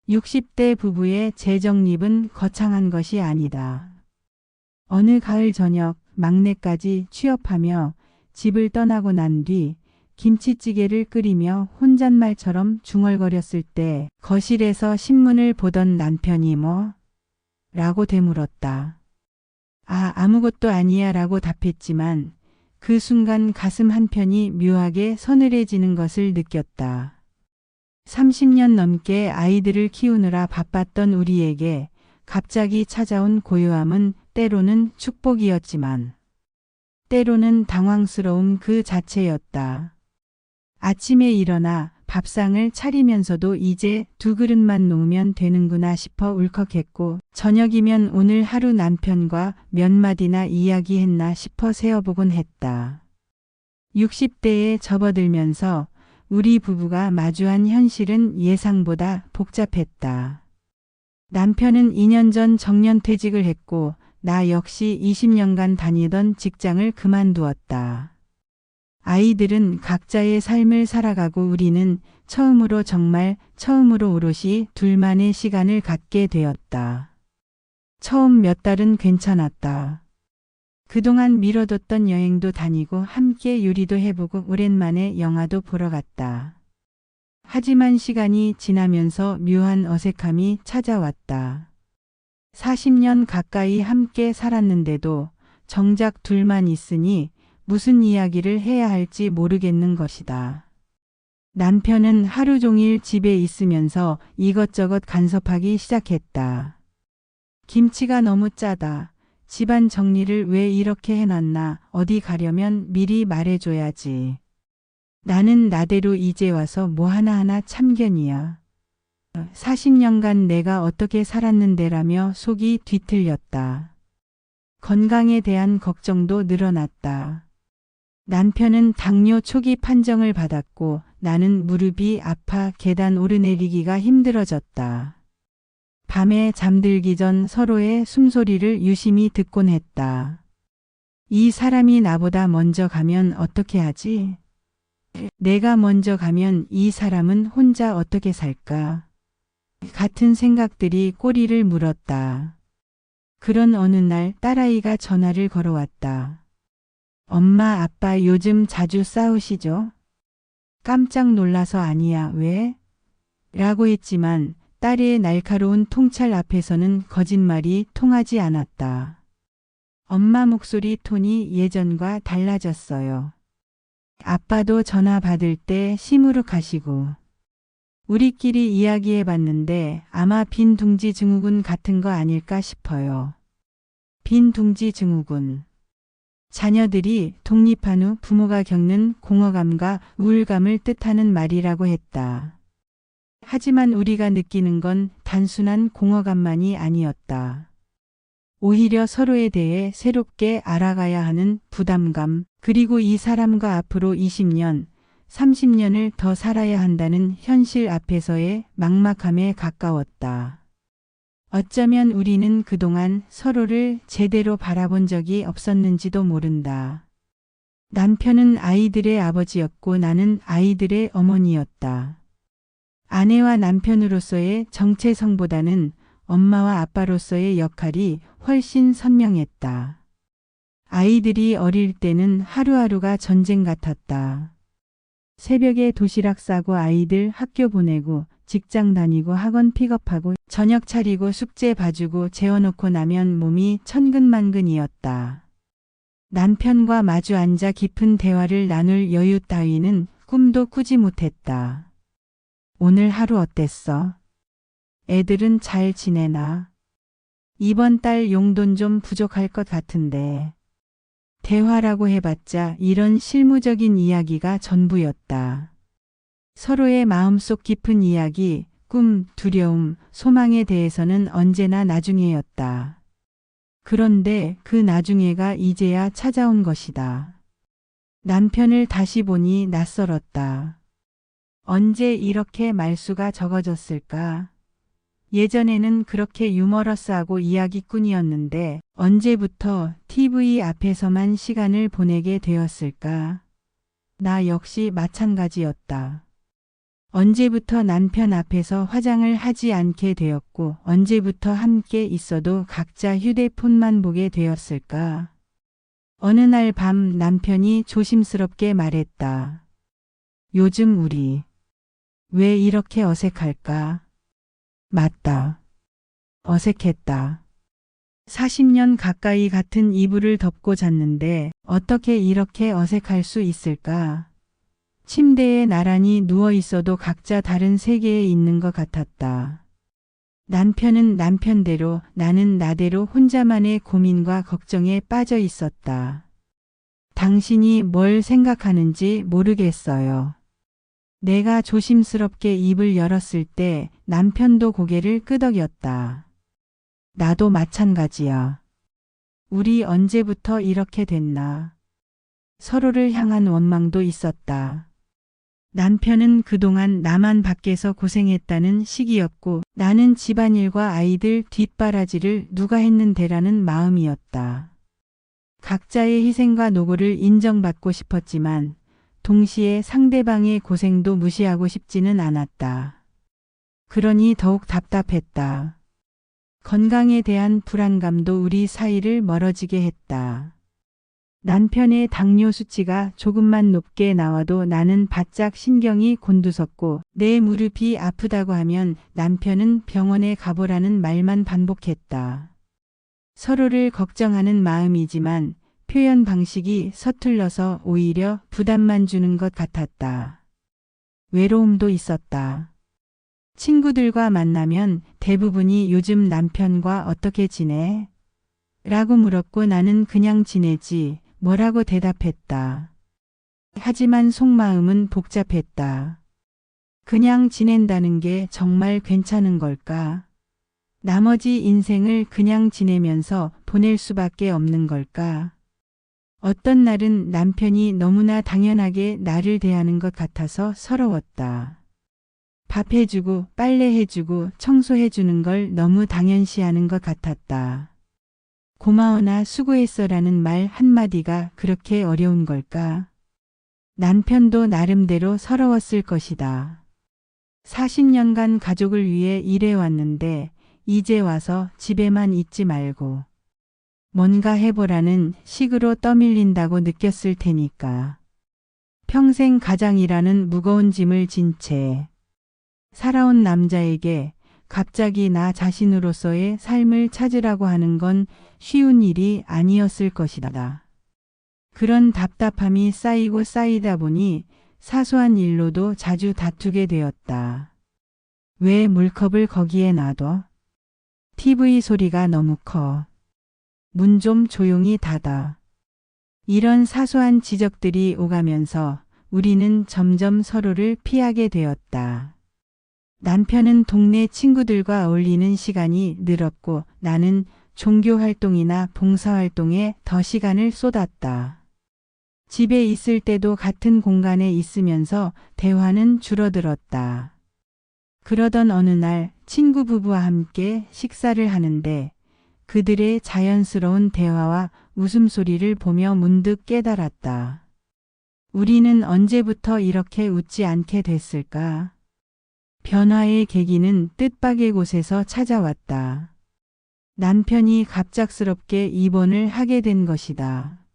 60대 부부의 재정립은 거창한 것이 아니다. 어느 가을 저녁 막내까지 취업하며 집을 떠나고 난 뒤 김치찌개를 끓이며 혼잣말처럼 중얼거렸을 때 거실에서 신문을 보던 남편이 뭐? 라고 되물었다. 아무것도 아니야 라고 답했지만 그 순간 가슴 한편이 묘하게 서늘해지는 것을 느꼈다. 30년 넘게 아이들을 키우느라 바빴던 우리에게 갑자기 찾아온 고요함은 때로는 축복이었지만 때로는 당황스러움 그 자체였다. 아침에 일어나 밥상을 차리면서도 이제 2그릇만 놓으면 되는구나 싶어 울컥했고 저녁이면 오늘 하루 남편과 몇 마디나 이야기했나 싶어 세어보곤 했다. 60대에 접어들면서 우리 부부가 마주한 현실은 예상보다 복잡했다. 남편은 2년 전 정년퇴직을 했고 나 역시 20년간 다니던 직장을 그만두었다. 아이들은 각자의 삶을 살아가고 우리는 정말 처음으로 오롯이 둘만의 시간을 갖게 되었다. 처음 몇 달은 괜찮았다. 그동안 미뤄뒀던 여행도 다니고 함께 요리도 해보고 오랜만에 영화도 보러 갔다. 하지만 시간이 지나면서 묘한 어색함이 찾아왔다. 40년 가까이 함께 살았는데도 정작 둘만 있으니 무슨 이야기를 해야 할지 모르겠는 것이다. 남편은 하루 종일 집에 있으면서 이것저것 간섭하기 시작했다. 김치가 너무 짜다. 집안 정리를 왜 이렇게 해놨나. 어디 가려면 미리 말해줘야지. 나는 나대로 이제 와서 뭐 하나하나 참견이야. 40년간 내가 어떻게 살았는데라며 속이 뒤틀렸다. 건강에 대한 걱정도 늘어났다. 남편은 당뇨 초기 판정을 받았고 나는 무릎이 아파 계단 오르내리기가 힘들어졌다. 밤에 잠들기 전 서로의 숨소리를 유심히 듣곤 했다. 이 사람이 나보다 먼저 가면 어떻게 하지? 내가 먼저 가면 이 사람은 혼자 어떻게 살까? 같은 생각들이 꼬리를 물었다. 그런 어느 날 딸아이가 전화를 걸어왔다. 엄마, 아빠 요즘 자주 싸우시죠? 깜짝 놀라서 아니야, 왜? 라고 했지만 딸의 날카로운 통찰 앞에서는 거짓말이 통하지 않았다. 엄마 목소리 톤이 예전과 달라졌어요. 아빠도 전화 받을 때 시무룩하시고. 우리끼리 이야기해 봤는데 아마 빈둥지 증후군 같은 거 아닐까 싶어요. 빈둥지 증후군. 자녀들이 독립한 후 부모가 겪는 공허감과 우울감을 뜻하는 말이라고 했다. 하지만 우리가 느끼는 건 단순한 공허감만이 아니었다. 오히려 서로에 대해 새롭게 알아가야 하는 부담감, 그리고 이 사람과 앞으로 20년, 30년을 더 살아야 한다는 현실 앞에서의 막막함에 가까웠다. 어쩌면 우리는 그동안 서로를 제대로 바라본 적이 없었는지도 모른다. 남편은 아이들의 아버지였고 나는 아이들의 어머니였다. 아내와 남편으로서의 정체성보다는 엄마와 아빠로서의 역할이 훨씬 선명했다. 아이들이 어릴 때는 하루하루가 전쟁 같았다. 새벽에 도시락 싸고 아이들 학교 보내고 직장 다니고 학원 픽업하고 저녁 차리고 숙제 봐주고 재워놓고 나면 몸이 천근만근이었다. 남편과 마주 앉아 깊은 대화를 나눌 여유 따위는 꿈도 꾸지 못했다. 오늘 하루 어땠어? 애들은 잘 지내나? 이번 달 용돈 좀 부족할 것 같은데. 대화라고 해봤자 이런 실무적인 이야기가 전부였다. 서로의 마음속 깊은 이야기, 꿈, 두려움, 소망에 대해서는 언제나 나중에였다. 그런데 그 나중에가 이제야 찾아온 것이다. 남편을 다시 보니 낯설었다. 언제 이렇게 말수가 적어졌을까? 예전에는 그렇게 유머러스하고 이야기꾼이었는데 언제부터 TV 앞에서만 시간을 보내게 되었을까? 나 역시 마찬가지였다. 언제부터 남편 앞에서 화장을 하지 않게 되었고 언제부터 함께 있어도 각자 휴대폰만 보게 되었을까? 어느 날 밤 남편이 조심스럽게 말했다. 요즘 우리 왜 이렇게 어색할까? 맞다. 어색했다. 40년 가까이 같은 이불을 덮고 잤는데 어떻게 이렇게 어색할 수 있을까? 침대에 나란히 누워 있어도 각자 다른 세계에 있는 것 같았다. 남편은 남편대로 나는 나대로 혼자만의 고민과 걱정에 빠져 있었다. 당신이 뭘 생각하는지 모르겠어요. 내가 조심스럽게 입을 열었을 때 남편도 고개를 끄덕였다. 나도 마찬가지야. 우리 언제부터 이렇게 됐나? 서로를 향한 원망도 있었다. 남편은 그동안 나만 밖에서 고생했다는 시기였고 나는 집안일과 아이들 뒷바라지를 누가 했는데라는 마음이었다. 각자의 희생과 노고를 인정받고 싶었지만 동시에 상대방의 고생도 무시하고 싶지는 않았다. 그러니 더욱 답답했다. 건강에 대한 불안감도 우리 사이를 멀어지게 했다. 남편의 당뇨 수치가 조금만 높게 나와도 나는 바짝 신경이 곤두섰고 내 무릎이 아프다고 하면 남편은 병원에 가보라는 말만 반복했다. 서로를 걱정하는 마음이지만 표현 방식이 서툴러서 오히려 부담만 주는 것 같았다. 외로움도 있었다. 친구들과 만나면 대부분이 요즘 남편과 어떻게 지내? 라고 물었고 나는 그냥 지내지 뭐라고 대답했다. 하지만 속마음은 복잡했다. 그냥 지낸다는 게 정말 괜찮은 걸까? 나머지 인생을 그냥 지내면서 보낼 수밖에 없는 걸까? 어떤 날은 남편이 너무나 당연하게 나를 대하는 것 같아서 서러웠다. 밥 해주고 빨래 해주고 청소해주는 걸 너무 당연시하는 것 같았다. 고마워나 수고했어라는 말 한마디가 그렇게 어려운 걸까? 남편도 나름대로 서러웠을 것이다. 40년간 가족을 위해 일해왔는데 이제 와서 집에만 있지 말고 뭔가 해보라는 식으로 떠밀린다고 느꼈을 테니까. 평생 가장이라는 무거운 짐을 진 채 살아온 남자에게 갑자기 나 자신으로서의 삶을 찾으라고 하는 건 쉬운 일이 아니었을 것이다. 그런 답답함이 쌓이고 쌓이다 보니 사소한 일로도 자주 다투게 되었다. 왜 물컵을 거기에 놔둬? TV 소리가 너무 커. 문 좀 조용히 닫아. 이런 사소한 지적들이 오가면서 우리는 점점 서로를 피하게 되었다. 남편은 동네 친구들과 어울리는 시간이 늘었고 나는 종교 활동이나 봉사 활동에 더 시간을 쏟았다. 집에 있을 때도 같은 공간에 있으면서 대화는 줄어들었다. 그러던 어느 날 친구 부부와 함께 식사를 하는데 그들의 자연스러운 대화와 웃음소리를 보며 문득 깨달았다. 우리는 언제부터 이렇게 웃지 않게 됐을까? 변화의 계기는 뜻밖의 곳에서 찾아왔다. 남편이 갑작스럽게 입원을 하게 된 것이다.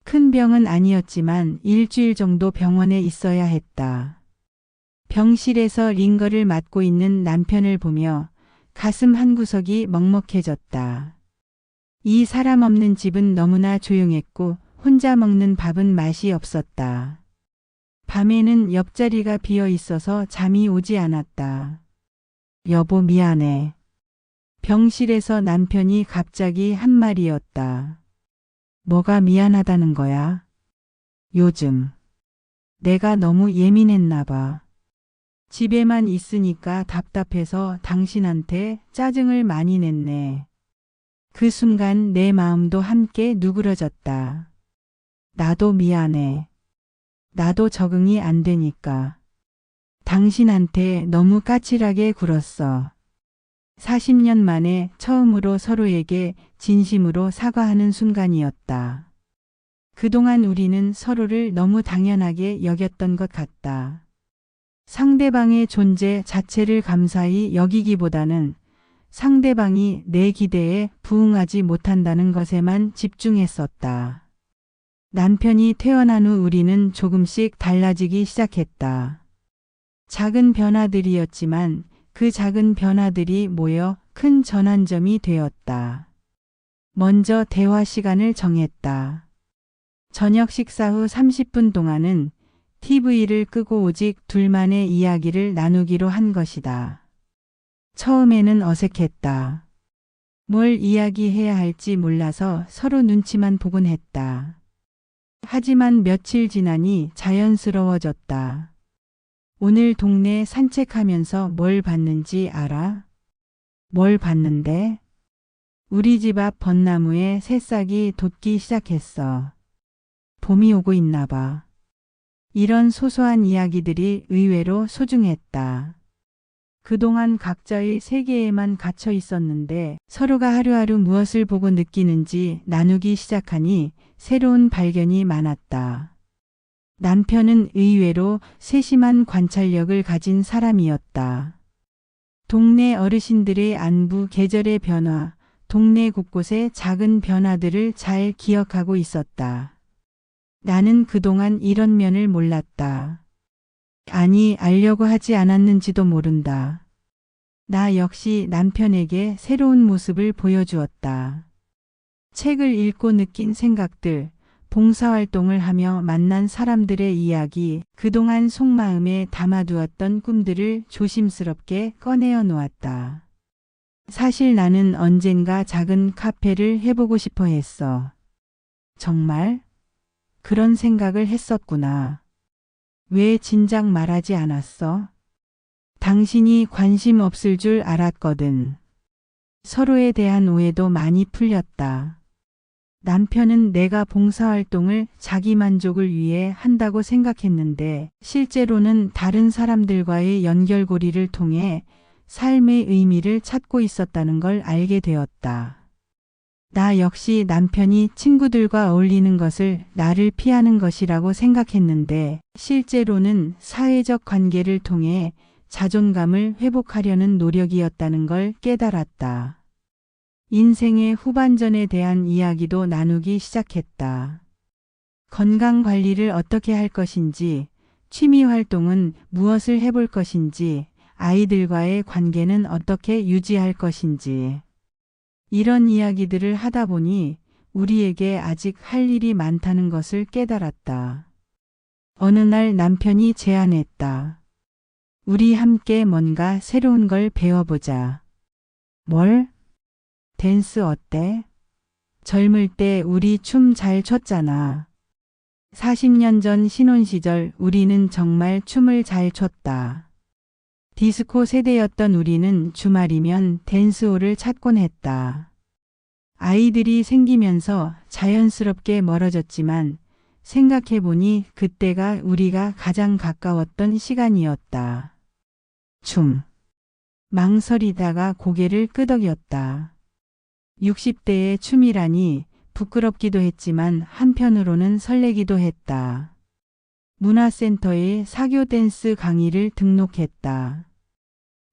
큰 병은 아니었지만 일주일 정도 병원에 있어야 했다. 병실에서 링거를 맞고 있는 남편을 보며 가슴 한구석이 먹먹해졌다. 이 사람 없는 집은 너무나 조용했고 혼자 먹는 밥은 맛이 없었다. 밤에는 옆자리가 비어 있어서 잠이 오지 않았다. 여보 미안해. 병실에서 남편이 갑자기 한 말이었다. 뭐가 미안하다는 거야? 요즘 내가 너무 예민했나 봐. 집에만 있으니까 답답해서 당신한테 짜증을 많이 냈네. 그 순간 내 마음도 함께 누그러졌다. 나도 미안해. 나도 적응이 안 되니까. 당신한테 너무 까칠하게 굴었어. 40년 만에 처음으로 서로에게 진심으로 사과하는 순간이었다. 그동안 우리는 서로를 너무 당연하게 여겼던 것 같다. 상대방의 존재 자체를 감사히 여기기보다는 상대방이 내 기대에 부응하지 못한다는 것에만 집중했었다. 남편이 퇴원한 후 우리는 조금씩 달라지기 시작했다. 작은 변화들이었지만 그 작은 변화들이 모여 큰 전환점이 되었다. 먼저 대화 시간을 정했다. 저녁 식사 후 30분 동안은 TV를 끄고 오직 둘만의 이야기를 나누기로 한 것이다. 처음에는 어색했다. 뭘 이야기해야 할지 몰라서 서로 눈치만 보곤 했다. 하지만 며칠 지나니 자연스러워졌다. 오늘 동네 산책하면서 뭘 봤는지 알아? 뭘 봤는데? 우리 집 앞 벚나무에 새싹이 돋기 시작했어. 봄이 오고 있나 봐. 이런 소소한 이야기들이 의외로 소중했다. 그동안 각자의 세계에만 갇혀 있었는데 서로가 하루하루 무엇을 보고 느끼는지 나누기 시작하니 새로운 발견이 많았다. 남편은 의외로 세심한 관찰력을 가진 사람이었다. 동네 어르신들의 안부, 계절의 변화, 동네 곳곳의 작은 변화들을 잘 기억하고 있었다. 나는 그동안 이런 면을 몰랐다. 아니, 알려고 하지 않았는지도 모른다. 나 역시 남편에게 새로운 모습을 보여주었다. 책을 읽고 느낀 생각들, 봉사활동을 하며 만난 사람들의 이야기, 그동안 속마음에 담아두었던 꿈들을 조심스럽게 꺼내어 놓았다. 사실 나는 언젠가 작은 카페를 해보고 싶어 했어. 정말? 그런 생각을 했었구나. 왜 진작 말하지 않았어? 당신이 관심 없을 줄 알았거든. 서로에 대한 오해도 많이 풀렸다. 남편은 내가 봉사활동을 자기 만족을 위해 한다고 생각했는데 실제로는 다른 사람들과의 연결고리를 통해 삶의 의미를 찾고 있었다는 걸 알게 되었다. 나 역시 남편이 친구들과 어울리는 것을 나를 피하는 것이라고 생각했는데 실제로는 사회적 관계를 통해 자존감을 회복하려는 노력이었다는 걸 깨달았다. 인생의 후반전에 대한 이야기도 나누기 시작했다. 건강 관리를 어떻게 할 것인지, 취미 활동은 무엇을 해볼 것인지, 아이들과의 관계는 어떻게 유지할 것인지. 이런 이야기들을 하다 보니 우리에게 아직 할 일이 많다는 것을 깨달았다. 어느 날 남편이 제안했다. 우리 함께 뭔가 새로운 걸 배워보자. 뭘? 댄스 어때? 젊을 때 우리 춤 잘 췄잖아. 40년 전 신혼 시절 우리는 정말 춤을 잘 췄다. 디스코 세대였던 우리는 주말이면 댄스홀을 찾곤 했다. 아이들이 생기면서 자연스럽게 멀어졌지만 생각해보니 그때가 우리가 가장 가까웠던 시간이었다. 춤. 망설이다가 고개를 끄덕였다. 60대의 춤이라니 부끄럽기도 했지만 한편으로는 설레기도 했다. 문화센터에 사교 댄스 강의를 등록했다.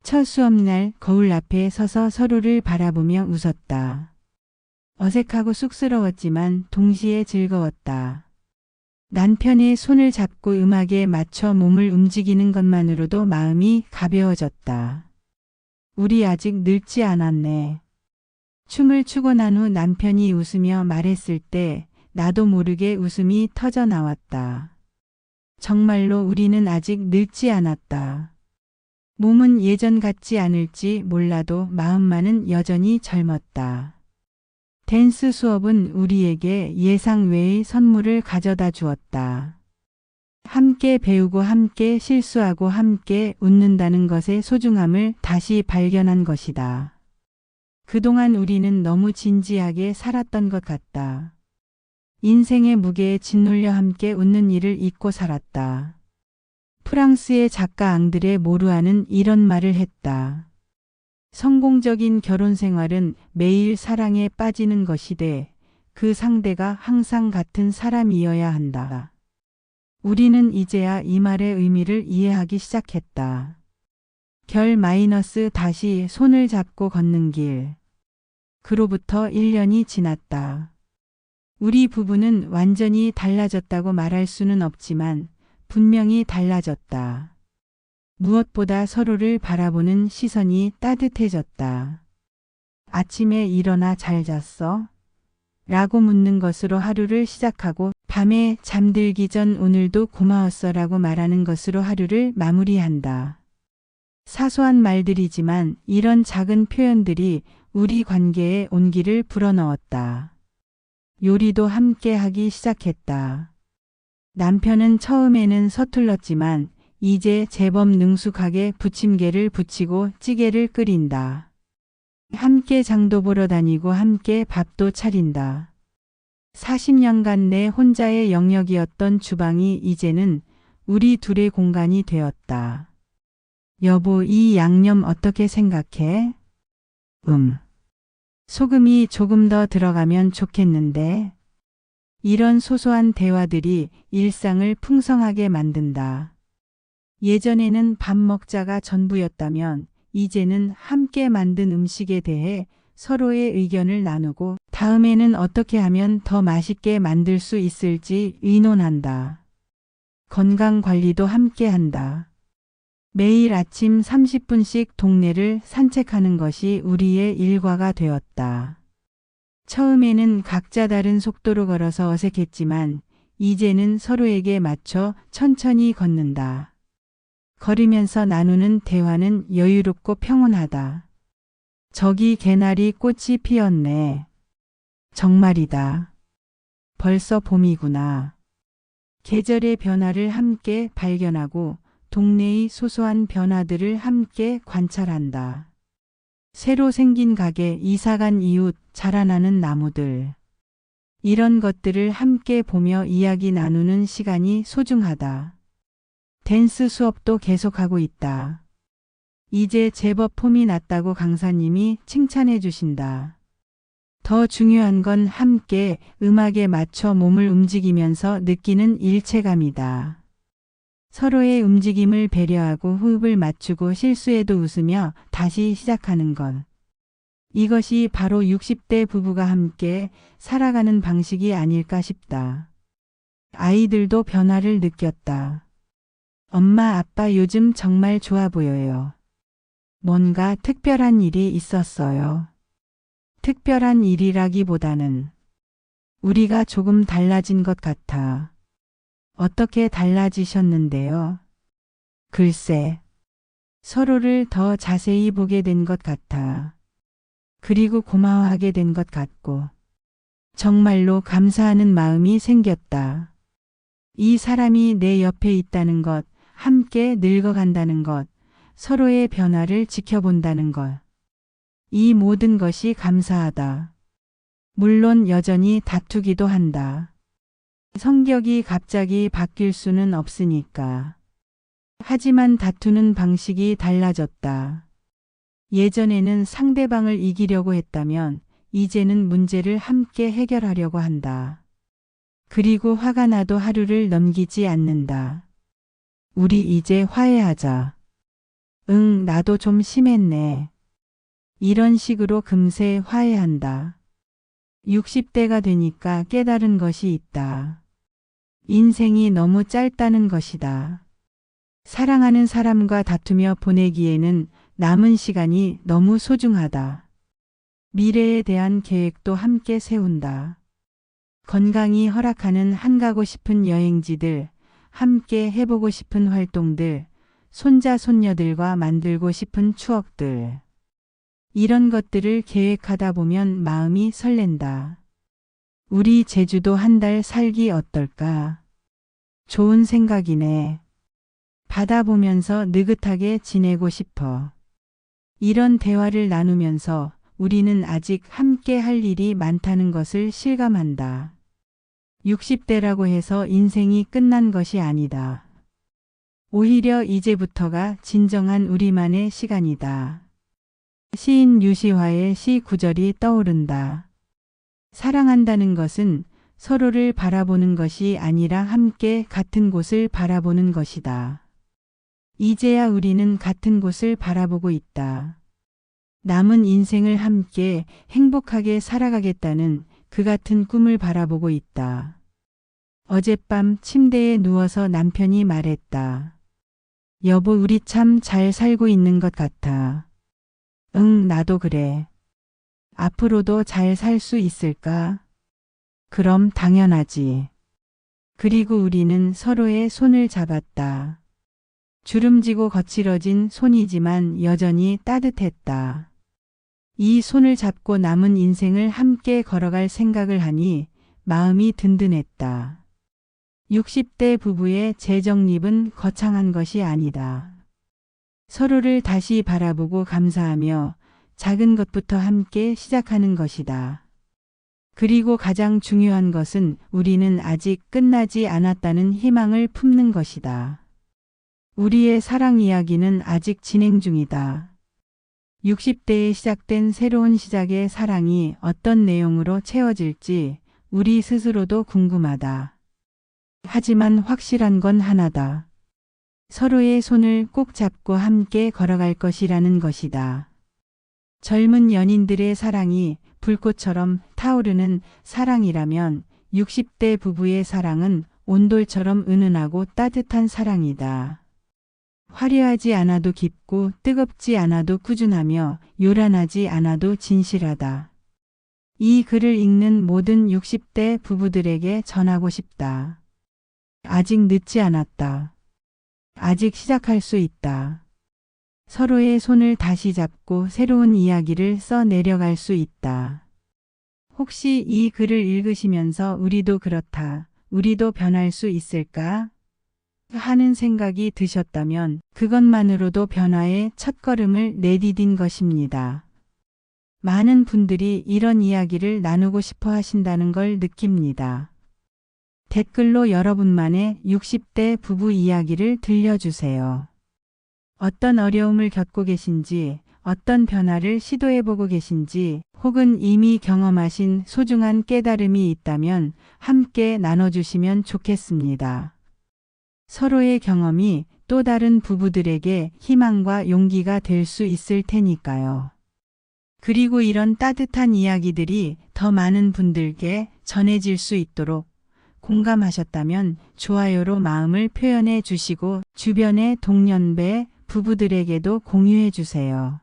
첫 수업날 거울 앞에 서서 서로를 바라보며 웃었다. 어색하고 쑥스러웠지만 동시에 즐거웠다. 남편의 손을 잡고 음악에 맞춰 몸을 움직이는 것만으로도 마음이 가벼워졌다. 우리 아직 늙지 않았네. 춤을 추고 난 후 남편이 웃으며 말했을 때 나도 모르게 웃음이 터져 나왔다. 정말로 우리는 아직 늙지 않았다. 몸은 예전 같지 않을지 몰라도 마음만은 여전히 젊었다. 댄스 수업은 우리에게 예상 외의 선물을 가져다 주었다. 함께 배우고 함께 실수하고 함께 웃는다는 것의 소중함을 다시 발견한 것이다. 그동안 우리는 너무 진지하게 살았던 것 같다. 인생의 무게에 짓눌려 함께 웃는 일을 잊고 살았다. 프랑스의 작가 앙드레 모루아는 이런 말을 했다. 성공적인 결혼 생활은 매일 사랑에 빠지는 것이되 그 상대가 항상 같은 사람이어야 한다. 우리는 이제야 이 말의 의미를 이해하기 시작했다. 결 마이너스 다시 손을 잡고 걷는 길. 그로부터 1년이 지났다. 우리 부부는 완전히 달라졌다고 말할 수는 없지만 분명히 달라졌다. 무엇보다 서로를 바라보는 시선이 따뜻해졌다. 아침에 일어나 잘 잤어? 라고 묻는 것으로 하루를 시작하고 밤에 잠들기 전 오늘도 고마웠어 라고 말하는 것으로 하루를 마무리한다. 사소한 말들이지만 이런 작은 표현들이 우리 관계에 온기를 불어넣었다. 요리도 함께 하기 시작했다. 남편은 처음에는 서툴렀지만 이제 제법 능숙하게 부침개를 부치고 찌개를 끓인다. 함께 장도 보러 다니고 함께 밥도 차린다. 40년간 내 혼자의 영역이었던 주방이 이제는 우리 둘의 공간이 되었다. 여보, 이 양념 어떻게 생각해? 소금이 조금 더 들어가면 좋겠는데. 이런 소소한 대화들이 일상을 풍성하게 만든다. 예전에는 밥 먹자가 전부였다면 이제는 함께 만든 음식에 대해 서로의 의견을 나누고 다음에는 어떻게 하면 더 맛있게 만들 수 있을지 의논한다. 건강 관리도 함께 한다. 매일 아침 30분씩 동네를 산책하는 것이 우리의 일과가 되었다. 처음에는 각자 다른 속도로 걸어서 어색했지만 이제는 서로에게 맞춰 천천히 걷는다. 걸으면서 나누는 대화는 여유롭고 평온하다. 저기 개나리 꽃이 피었네. 정말이다. 벌써 봄이구나. 계절의 변화를 함께 발견하고 동네의 소소한 변화들을 함께 관찰한다. 새로 생긴 가게, 이사간 이웃, 자라나는 나무들. 이런 것들을 함께 보며 이야기 나누는 시간이 소중하다. 댄스 수업도 계속하고 있다. 이제 제법 폼이 났다고 강사님이 칭찬해 주신다. 더 중요한 건 함께 음악에 맞춰 몸을 움직이면서 느끼는 일체감이다. 서로의 움직임을 배려하고 호흡을 맞추고 실수에도 웃으며 다시 시작하는 것. 이것이 바로 60대 부부가 함께 살아가는 방식이 아닐까 싶다. 아이들도 변화를 느꼈다. 엄마, 아빠 요즘 정말 좋아 보여요. 뭔가 특별한 일이 있었어요. 특별한 일이라기보다는 우리가 조금 달라진 것 같아. 어떻게 달라지셨는데요? 글쎄, 서로를 더 자세히 보게 된 것 같아. 그리고 고마워하게 된 것 같고, 정말로 감사하는 마음이 생겼다. 이 사람이 내 옆에 있다는 것, 함께 늙어간다는 것, 서로의 변화를 지켜본다는 것. 이 모든 것이 감사하다. 물론 여전히 다투기도 한다. 성격이 갑자기 바뀔 수는 없으니까. 하지만 다투는 방식이 달라졌다. 예전에는 상대방을 이기려고 했다면 이제는 문제를 함께 해결하려고 한다. 그리고 화가 나도 하루를 넘기지 않는다. 우리 이제 화해하자. 응, 나도 좀 심했네. 이런 식으로 금세 화해한다. 60대가 되니까 깨달은 것이 있다. 인생이 너무 짧다는 것이다. 사랑하는 사람과 다투며 보내기에는 남은 시간이 너무 소중하다. 미래에 대한 계획도 함께 세운다. 건강이 허락하는 한가고 싶은 여행지들, 함께 해보고 싶은 활동들, 손자 손녀들과 만들고 싶은 추억들. 이런 것들을 계획하다 보면 마음이 설렌다. 우리 제주도 한 달 살기 어떨까? 좋은 생각이네. 바다 보면서 느긋하게 지내고 싶어. 이런 대화를 나누면서 우리는 아직 함께 할 일이 많다는 것을 실감한다. 60대라고 해서 인생이 끝난 것이 아니다. 오히려 이제부터가 진정한 우리만의 시간이다. 시인 유시화의 시 구절이 떠오른다. 사랑한다는 것은 서로를 바라보는 것이 아니라 함께 같은 곳을 바라보는 것이다. 이제야 우리는 같은 곳을 바라보고 있다. 남은 인생을 함께 행복하게 살아가겠다는 그 같은 꿈을 바라보고 있다. 어젯밤 침대에 누워서 남편이 말했다. 여보, 우리 참 잘 살고 있는 것 같아. 응, 나도 그래. 앞으로도 잘 살 수 있을까? 그럼 당연하지. 그리고 우리는 서로의 손을 잡았다. 주름지고 거칠어진 손이지만 여전히 따뜻했다. 이 손을 잡고 남은 인생을 함께 걸어갈 생각을 하니 마음이 든든했다. 60대 부부의 재정립은 거창한 것이 아니다. 서로를 다시 바라보고 감사하며 작은 것부터 함께 시작하는 것이다. 그리고 가장 중요한 것은 우리는 아직 끝나지 않았다는 희망을 품는 것이다. 우리의 사랑 이야기는 아직 진행 중이다. 60대에 시작된 새로운 시작의 사랑이 어떤 내용으로 채워질지 우리 스스로도 궁금하다. 하지만 확실한 건 하나다. 서로의 손을 꼭 잡고 함께 걸어갈 것이라는 것이다. 젊은 연인들의 사랑이 불꽃처럼 타오르는 사랑이라면 60대 부부의 사랑은 온돌처럼 은은하고 따뜻한 사랑이다. 화려하지 않아도 깊고 뜨겁지 않아도 꾸준하며 요란하지 않아도 진실하다. 이 글을 읽는 모든 60대 부부들에게 전하고 싶다. 아직 늦지 않았다. 아직 시작할 수 있다. 서로의 손을 다시 잡고 새로운 이야기를 써 내려갈 수 있다. 혹시 이 글을 읽으시면서 우리도 그렇다, 우리도 변할 수 있을까? 하는 생각이 드셨다면 그것만으로도 변화의 첫걸음을 내디딘 것입니다. 많은 분들이 이런 이야기를 나누고 싶어 하신다는 걸 느낍니다. 댓글로 여러분만의 60대 부부 이야기를 들려주세요. 어떤 어려움을 겪고 계신지, 어떤 변화를 시도해보고 계신지, 혹은 이미 경험하신 소중한 깨달음이 있다면 함께 나눠주시면 좋겠습니다. 서로의 경험이 또 다른 부부들에게 희망과 용기가 될 수 있을 테니까요. 그리고 이런 따뜻한 이야기들이 더 많은 분들께 전해질 수 있도록 공감하셨다면 좋아요로 마음을 표현해 주시고 주변의 동년배 부부들에게도 공유해 주세요.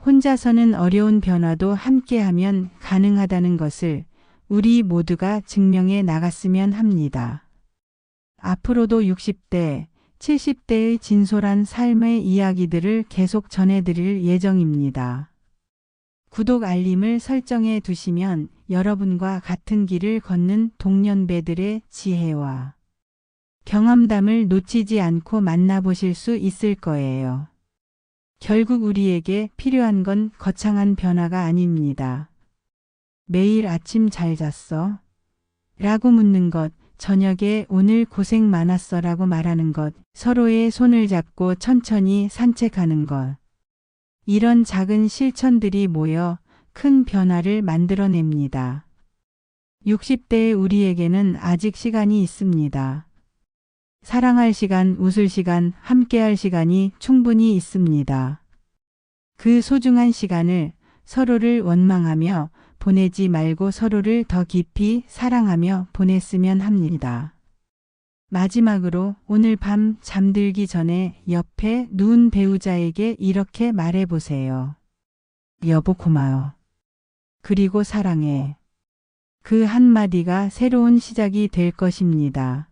혼자서는 어려운 변화도 함께하면 가능하다는 것을 우리 모두가 증명해 나갔으면 합니다. 앞으로도 60대, 70대의 진솔한 삶의 이야기들을 계속 전해드릴 예정입니다. 구독 알림을 설정해 두시면 여러분과 같은 길을 걷는 동년배들의 지혜와 경험담을 놓치지 않고 만나보실 수 있을 거예요. 결국 우리에게 필요한 건 거창한 변화가 아닙니다. 매일 아침 잘 잤어? 라고 묻는 것, 저녁에 오늘 고생 많았어 라고 말하는 것, 서로의 손을 잡고 천천히 산책하는 것. 이런 작은 실천들이 모여 큰 변화를 만들어냅니다. 60대의 우리에게는 아직 시간이 있습니다. 사랑할 시간, 웃을 시간, 함께할 시간이 충분히 있습니다. 그 소중한 시간을 서로를 원망하며 보내지 말고 서로를 더 깊이 사랑하며 보냈으면 합니다. 마지막으로 오늘 밤 잠들기 전에 옆에 누운 배우자에게 이렇게 말해보세요. 여보 고마워. 그리고 사랑해. 그 한마디가 새로운 시작이 될 것입니다.